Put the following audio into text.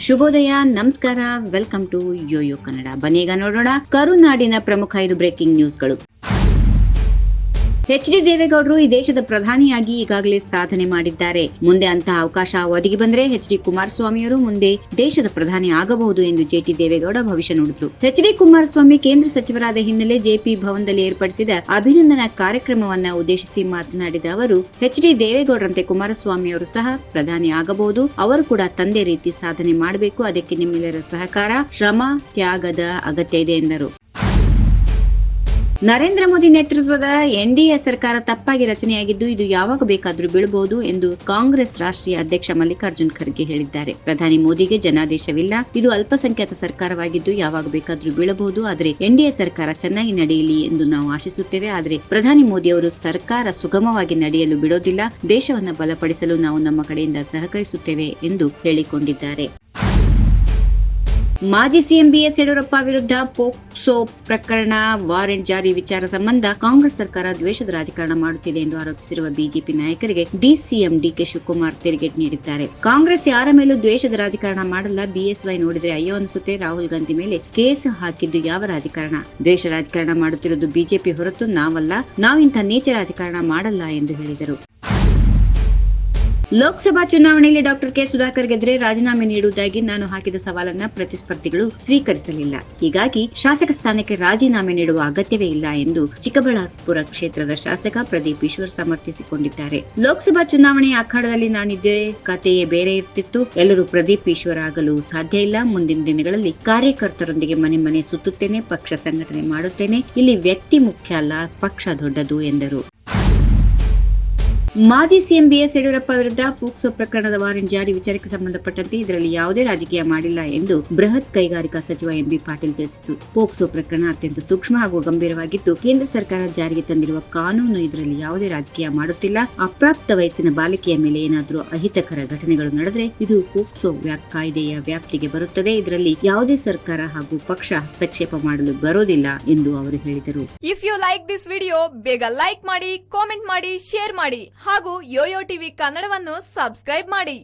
ಶುಭೋದಯ, ನಮಸ್ಕಾರ, welcome to Yoyo Kannada. ಬನ್ನೀಗ ನೋಡೋಣ ಕರುನಾಡಿನ ಪ್ರಮುಖ 5 ಬ್ರೇಕಿಂಗ್ ನ್ಯೂಸ್ಗಳು. ಎಚ್ ಡಿ ದೇವೇಗೌಡರು ಈ ದೇಶದ ಪ್ರಧಾನಿಯಾಗಿ ಈಗಾಗಲೇ ಸಾಧನೆ ಮಾಡಿದ್ದಾರೆ. ಮುಂದೆ ಅಂತಹ ಅವಕಾಶ ಒದಗಿ ಬಂದರೆ ಎಚ್ ಡಿ ಕುಮಾರಸ್ವಾಮಿಯವರು ಮುಂದೆ ದೇಶದ ಪ್ರಧಾನಿ ಆಗಬಹುದು ಎಂದು ಜೆ ಟಿ ದೇವೇಗೌಡ ಭವಿಷ್ಯ ನುಡಿದರು. ಎಚ್ ಡಿ ಕುಮಾರಸ್ವಾಮಿ ಕೇಂದ್ರ ಸಚಿವರಾದ ಹಿನ್ನೆಲೆ ಜೆಪಿ ಭವನದಲ್ಲಿ ಏರ್ಪಡಿಸಿದ ಅಭಿನಂದನಾ ಕಾರ್ಯಕ್ರಮವನ್ನು ಉದ್ದೇಶಿಸಿ ಮಾತನಾಡಿದ ಅವರು, ಎಚ್ ಡಿ ದೇವೇಗೌಡರಂತೆ ಕುಮಾರಸ್ವಾಮಿಯವರು ಸಹ ಪ್ರಧಾನಿ ಆಗಬಹುದು. ಅವರು ಕೂಡ ತಂದೆ ರೀತಿ ಸಾಧನೆ ಮಾಡಬೇಕು. ಅದಕ್ಕೆ ನಿಮ್ಮೆಲ್ಲರ ಸಹಕಾರ, ಶ್ರಮ, ತ್ಯಾಗದ ಅಗತ್ಯ ಇದೆ ಎಂದರು. ನರೇಂದ್ರ ಮೋದಿ ನೇತೃತ್ವದ ಎನ್ಡಿಎ ಸರ್ಕಾರ ತಪ್ಪಾಗಿ ರಚನೆಯಾಗಿದ್ದು ಇದು ಯಾವಾಗ ಬೇಕಾದರೂ ಬೀಳಬಹುದು ಎಂದು ಕಾಂಗ್ರೆಸ್ ರಾಷ್ಟ್ರೀಯ ಅಧ್ಯಕ್ಷ ಮಲ್ಲಿಕಾರ್ಜುನ್ ಖರ್ಗೆ ಹೇಳಿದ್ದಾರೆ. ಪ್ರಧಾನಿ ಮೋದಿಗೆ ಜನಾದೇಶವಿಲ್ಲ. ಇದು ಅಲ್ಪಸಂಖ್ಯಾತ ಸರ್ಕಾರವಾಗಿದ್ದು ಯಾವಾಗ ಬೇಕಾದರೂ ಬೀಳಬಹುದು. ಆದರೆ ಎನ್ಡಿಎ ಸರ್ಕಾರ ಚೆನ್ನಾಗಿ ನಡೆಯಲಿ ಎಂದು ನಾವು ಆಶಿಸುತ್ತೇವೆ. ಆದರೆ ಪ್ರಧಾನಿ ಮೋದಿ ಅವರು ಸರ್ಕಾರ ಸುಗಮವಾಗಿ ನಡೆಯಲು ಬಿಡೋದಿಲ್ಲ. ದೇಶವನ್ನು ಬಲಪಡಿಸಲು ನಾವು ನಮ್ಮ ಕಡೆಯಿಂದ ಸಹಕರಿಸುತ್ತೇವೆ ಎಂದು ಹೇಳಿಕೊಂಡಿದ್ದಾರೆ. ಮಾಜಿ ಸಿಎಂ ಬಿಎಸ್ ಯಡಿಯೂರಪ್ಪ ವಿರುದ್ಧ ಪೋಕ್ಸೋ ಪ್ರಕರಣ ವಾರೆಂಟ್ ಜಾರಿ ವಿಚಾರ ಸಂಬಂಧ ಕಾಂಗ್ರೆಸ್ ಸರ್ಕಾರ ದ್ವೇಷದ ರಾಜಕಾರಣ ಮಾಡುತ್ತಿದೆ ಎಂದು ಆರೋಪಿಸಿರುವ ಬಿಜೆಪಿ ನಾಯಕರಿಗೆ ಡಿಸಿಎಂ ಡಿಕೆ ಶಿವಕುಮಾರ್ ತಿರುಗೇಟು ನೀಡಿದ್ದಾರೆ. ಕಾಂಗ್ರೆಸ್ ಯಾರ ಮೇಲೂ ದ್ವೇಷದ ರಾಜಕಾರಣ ಮಾಡಲ್ಲ. ಬಿಎಸ್ವೈ ನೋಡಿದ್ರೆ ಅಯ್ಯೋ ಅನಿಸುತ್ತೆ. ರಾಹುಲ್ ಗಾಂಧಿ ಮೇಲೆ ಕೇಸ್ ಹಾಕಿದ್ದು ಯಾವ ರಾಜಕಾರಣ? ದ್ವೇಷ ರಾಜಕಾರಣ ಮಾಡುತ್ತಿರುವುದು ಬಿಜೆಪಿ ಹೊರತು ನಾವಲ್ಲ. ನಾವಿಂಥ ನೀಚ ರಾಜಕಾರಣ ಮಾಡಲ್ಲ ಎಂದು ಹೇಳಿದರು. ಲೋಕಸಭಾ ಚುನಾವಣೆಯಲ್ಲಿ ಡಾಕ್ಟರ್ ಕೆ ಸುಧಾಕರ್ ಗೆದ್ರೆ ರಾಜೀನಾಮೆ ನೀಡುವುದಾಗಿ ನಾನು ಹಾಕಿದ ಸವಾಲನ್ನ ಪ್ರತಿಸ್ಪರ್ಧಿಗಳು ಸ್ವೀಕರಿಸಲಿಲ್ಲ. ಹೀಗಾಗಿ ಶಾಸಕ ಸ್ಥಾನಕ್ಕೆ ರಾಜೀನಾಮೆ ನೀಡುವ ಅಗತ್ಯವೇ ಇಲ್ಲ ಎಂದು ಚಿಕ್ಕಬಳ್ಳಾಪುರ ಕ್ಷೇತ್ರದ ಶಾಸಕ ಪ್ರದೀಪ್ ಈಶ್ವರ್ ಸಮರ್ಥಿಸಿಕೊಂಡಿದ್ದಾರೆ. ಲೋಕಸಭಾ ಚುನಾವಣೆಯ ಅಖಾಡದಲ್ಲಿ ನಾನಿದ್ದರೆ ಕಥೆಯೇ ಬೇರೆ ಇರ್ತಿತ್ತು. ಎಲ್ಲರೂ ಪ್ರದೀಪ್ ಈಶ್ವರ್ ಆಗಲು ಸಾಧ್ಯ ಇಲ್ಲ. ಮುಂದಿನ ದಿನಗಳಲ್ಲಿ ಕಾರ್ಯಕರ್ತರೊಂದಿಗೆ ಮನೆ ಮನೆ ಸುತ್ತುತ್ತೇನೆ, ಪಕ್ಷ ಸಂಘಟನೆ ಮಾಡುತ್ತೇನೆ. ಇಲ್ಲಿ ವ್ಯಕ್ತಿ ಮುಖ್ಯ ಅಲ್ಲ, ಪಕ್ಷ ದೊಡ್ಡದು ಎಂದರು. ಮಾಜಿ ಸಿಎಂ ಬಿಎಸ್ ಯಡಿಯೂರಪ್ಪ ವಿರುದ್ಧ ಪೋಕ್ಸೋ ಪ್ರಕರಣದ ವಾರೆಂಟ್ ಜಾರಿ ವಿಚಾರಕ್ಕೆ ಸಂಬಂಧಪಟ್ಟಂತೆ ಇದರಲ್ಲಿ ಯಾವುದೇ ರಾಜಕೀಯ ಮಾಡಿಲ್ಲ ಎಂದು ಬೃಹತ್ ಕೈಗಾರಿಕಾ ಸಚಿವ ಎಂಬಿ ಪಾಟೀಲ್ ತಿಳಿಸಿದರು. ಪೋಕ್ಸೋ ಪ್ರಕರಣ ಅತ್ಯಂತ ಸೂಕ್ಷ್ಮ ಹಾಗೂ ಗಂಭೀರವಾಗಿದ್ದು ಕೇಂದ್ರ ಸರ್ಕಾರ ಜಾರಿಗೆ ತಂದಿರುವ ಕಾನೂನು ಇದರಲ್ಲಿ ಯಾವುದೇ ರಾಜಕೀಯ ಮಾಡುತ್ತಿಲ್ಲ. ಅಪ್ರಾಪ್ತ ವಯಸ್ಸಿನ ಬಾಲಿಕೆಯ ಮೇಲೆ ಏನಾದರೂ ಅಹಿತಕರ ಘಟನೆಗಳು ನಡೆದರೆ ಇದು ಪೋಕ್ಸೋ ಕಾಯ್ದೆಯ ವ್ಯಾಪ್ತಿಗೆ ಬರುತ್ತದೆ. ಇದರಲ್ಲಿ ಯಾವುದೇ ಸರ್ಕಾರ ಹಾಗೂ ಪಕ್ಷ ಹಸ್ತಕ್ಷೇಪ ಮಾಡಲು ಬರೋದಿಲ್ಲ ಎಂದು ಅವರು ಹೇಳಿದರು. If you like this video, ಬೇಗ ಲೈಕ್ ಮಾಡಿ, ಕಾಮೆಂಟ್ ಮಾಡಿ, ಶೇರ್ ಮಾಡಿ ಹಾಗೂ ಯೋಯೋ ಟಿವಿ ಕನ್ನಡವನ್ನು ಸಬ್ಸ್ಕ್ರೈಬ್ ಮಾಡಿ.